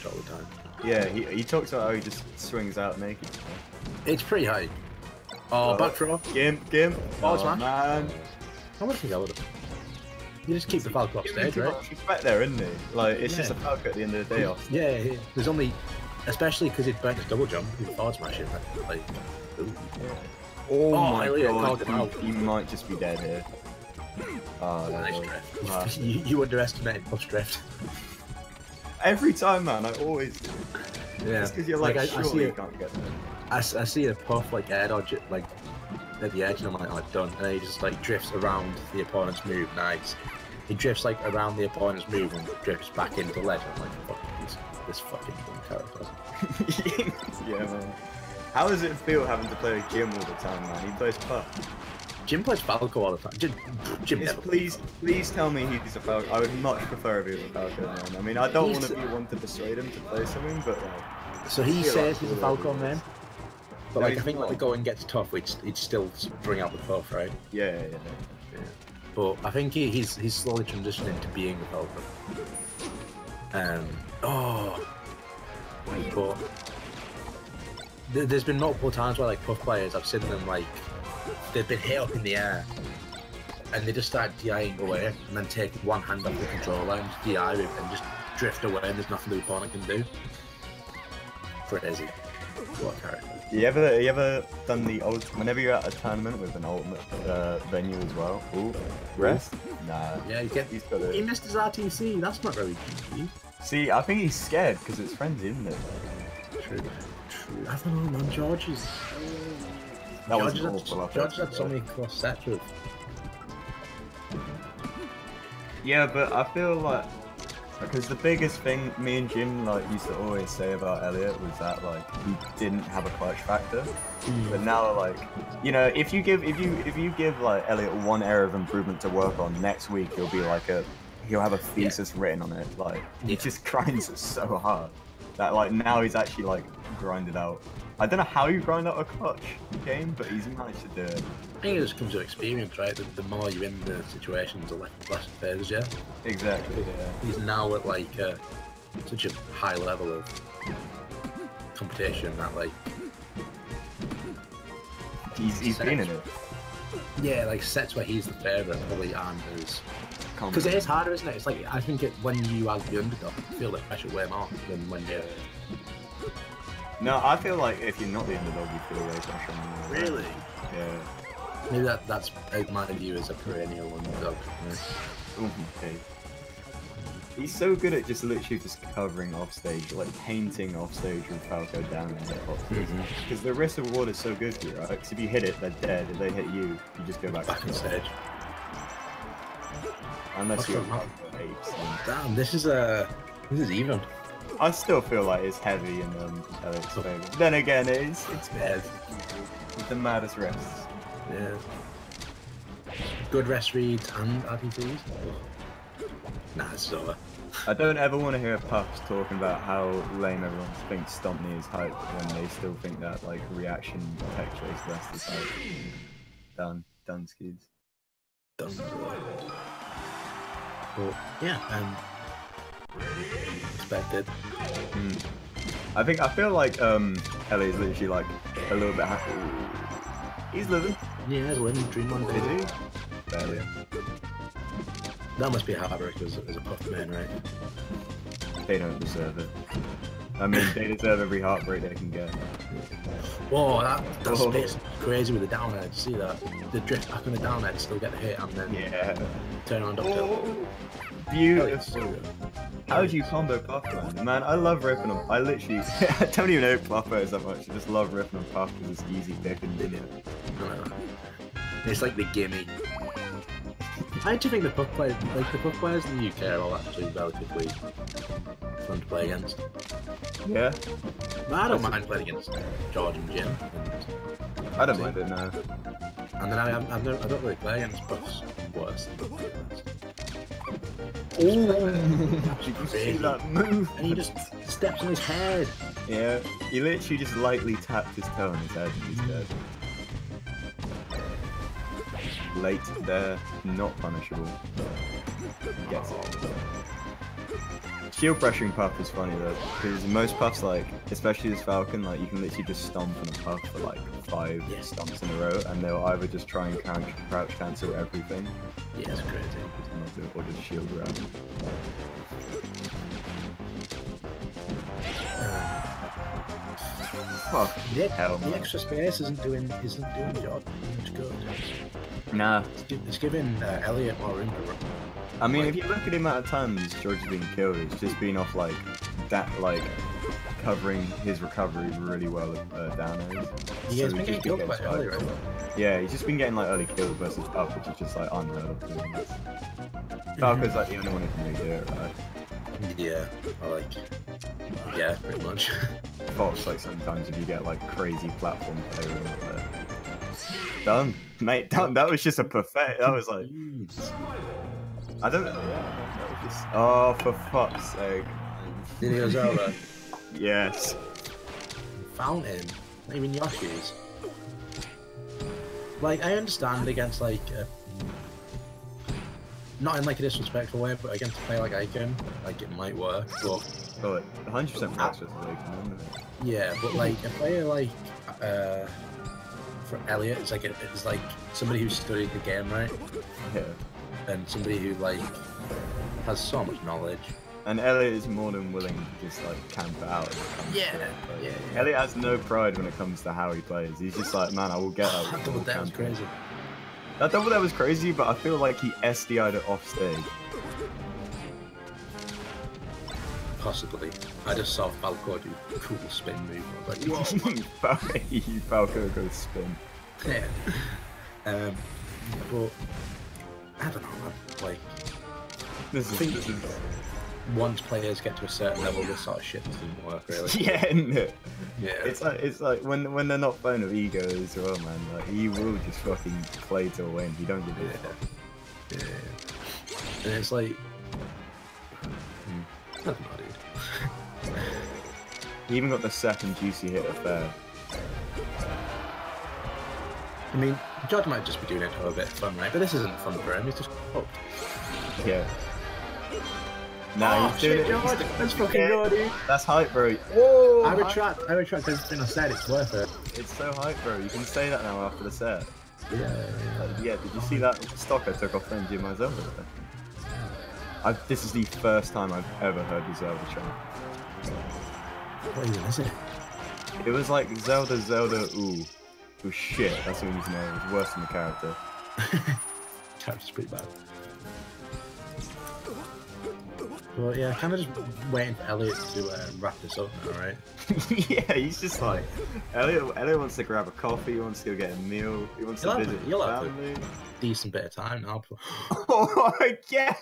all the time. Yeah, he talks about how he just swings out naked. It's pretty high. Oh, back throw. Gimp. Oh, Oh, man. How much is that? You just keep the Falco off stage, right? He's back there, isn't he? Like, it's just a Falco at the end of the day off. Yeah. There's only... Especially because he's burnt his double jump. He's forward smashing. Like... Ooh. Oh my god, he might just be dead here. Oh, nice drift. You underestimated Puff's drift. Every time, man, I always do. Yeah. It's because you're like, surely you can't get there. I see a Puff like air dodge like at the edge, and I'm like, done. And then he just like drifts around the opponent's move. Nice. He drifts like around the opponent's move and drifts back into the ledge. I'm like, fuck this fucking character. Yeah, man. How does it feel having to play Jim all the time, man? He plays Puff. Jim plays Falco all the time. Jim yes, please tell me he's a Falco. I would much prefer if he was a Falco, man. I mean, I don't want to be one to persuade him to play something, but like... So he says he's a Falco man? But like, I think when the going gets tough, he'd still bring out the Puff, right? Yeah. But I think he's slowly transitioning to being a Falco. But there's been multiple times where like Puff players, I've seen them like, they've been hit up in the air and they just start DIing away and then take one hand off the controller and just DI with and just drift away and there's nothing the opponent can do. Crazy. What a character. You ever done the ultimate, whenever you're at a tournament with an ultimate venue as well? Ooh, rest? Nah. Yeah, he missed his RTC, that's not very easy. See, I think he's scared because it's frenzy, isn't it? True. I don't know, man, George had so many cross sets with. Yeah, but I feel like, because the biggest thing me and Jim like used to always say about Elliot was that like he didn't have a clutch factor. But now like, you know, if you give like Elliot one area of improvement to work on, next week he'll have a thesis written on it. Like he just grinds it so hard that like now he's actually like grinded out. I don't know how you grind out a clutch game, but he's managed to do it. I think it just comes with experience, right? The more you're in the situations, the less it favours you. Exactly, yeah. He's now at like such a high level of competition that like... He's been in it. Yeah, like sets where he's the favourite probably aren't as... Because it is harder, isn't it? It's like, I think when you are the underdog, you feel the pressure way more than when you're... No, I feel like if you're not the underdog, you feel way pressure on you. Really? Yeah. Maybe that's my view as a perennial underdog. Yeah. Okay. He's so good at just literally just covering off stage, like painting off stage with Falco down in the hot stage. Because the risk reward is so good for you, right? Because if you hit it, they're dead. If they hit you, you just go back on stage. Unless you're apes. Damn, this is even. I still feel like it's heavy in Elliot's favour. Then again, it's bad. With the maddest rests. Yeah. Good rest reads and RPGs. Nah, it's over. I don't ever want to hear Puffs talking about how lame everyone thinks Stompney is hype when they still think that like reaction tech chase rest is hype. Done skis. Done. But yeah, expected. I feel like Ellie's literally like a little bit happy. He's living. Yeah, he's living. Dream on day. Is he? Barely. That must be a heartbreak as a Puff man, right? They don't deserve it. I mean, they deserve every heartbreak they can get. Whoa, that's space crazy with the down edge. See that? The drift back on the down edge, still get the hit, and then turn around up tilt. Beautiful. How do you combo Puff, man? Man, I love ripping them. I literally, I don't even know Puffers that much. I just love ripping them Puff because it's easy pick and It's like the gimme. How do you think the Puff players, in the UK are all actually relatively fun to play against? Yeah. But I don't mind playing against George and Jim. I don't mind it, no. And then I don't really play against Puffs worse than Did you see that move? And he just steps on his head. Yeah, he literally just lightly tapped his toe on his head and he's dead. Late there, not punishable. Gets it. shield pressuring Puff is funny though, because most Puffs, like, especially as Falcon, like, you can literally just stomp on a Puff for like 5 stomps in a row, and they'll either just try and crouch cancel everything. Yeah, it's crazy. Or just shield grab. Fuck. The Hell, extra space isn't doing George much good. Nah. It's giving Elliot more room to run. I mean, if you look at the amount of times George has been killed, it's just been off like that, like covering his recovery really well down there. Yeah, he's been getting killed quite early, right? Yeah, he's just been getting like early kills versus up, which is just like unheard of. Falco's like the only one who can really do it, right? Yeah, yeah, pretty much. Fox, like sometimes if you get like crazy platform player like that. Done, mate, done. That was just a perfect. That was like, I don't know. That was just, oh, for fuck's sake. Did he go Zelda? Yes. Fountain? Not even Yoshi's. Like, I understand against like, not in like a disrespectful way, but against a player like Icon, like it might work. But 100% works with Icon. Yeah, but like a player like for Elliot, it's like somebody who's studied the game, right? Yeah. And somebody who like has so much knowledge. And Elliot is more than willing to just like camp it out. Yeah. Elliot has no pride when it comes to how he plays. He's just like, man, I will get out. That double death was crazy. That double death was crazy, but I feel like he SDI'd it off stage. Possibly. I just saw Falco do a cool spin move. I was like, whoa. Falco goes spin. Yeah. But I don't know, man. Like, This is once players get to a certain level, this sort of shit doesn't work really. Yeah, isn't it? Yeah. It's like when they're not playing with ego as well, man. Like he will just fucking play to win. He don't give a fuck. Yeah. And it's like, I don't know, dude. He even got the second juicy hit of fair. I mean, George might just be doing it for a bit of fun, right? But this isn't fun for him. He's just hooked. Yeah. Nah, he's doing it. George, that's fucking good, dude. That's hype, bro. Whoa! I retract everything I said. It's worth it. It's so hype, bro. You can say that now after the set. Yeah. Yeah. Did you see that stock I took off Friend Jim Zelda? This is the first time I've ever heard the Zelda chant. What even is it? It was like Zelda, ooh. It was shit. That's what you need to know. It was worse than the character. Character's pretty bad. Well, yeah, kind of just waiting for Elliot to wrap this up now, right? Yeah, he's just like Elliot wants to grab a coffee. He wants to go get a meal. He wants to visit his family. Decent bit of time now. Oh, again!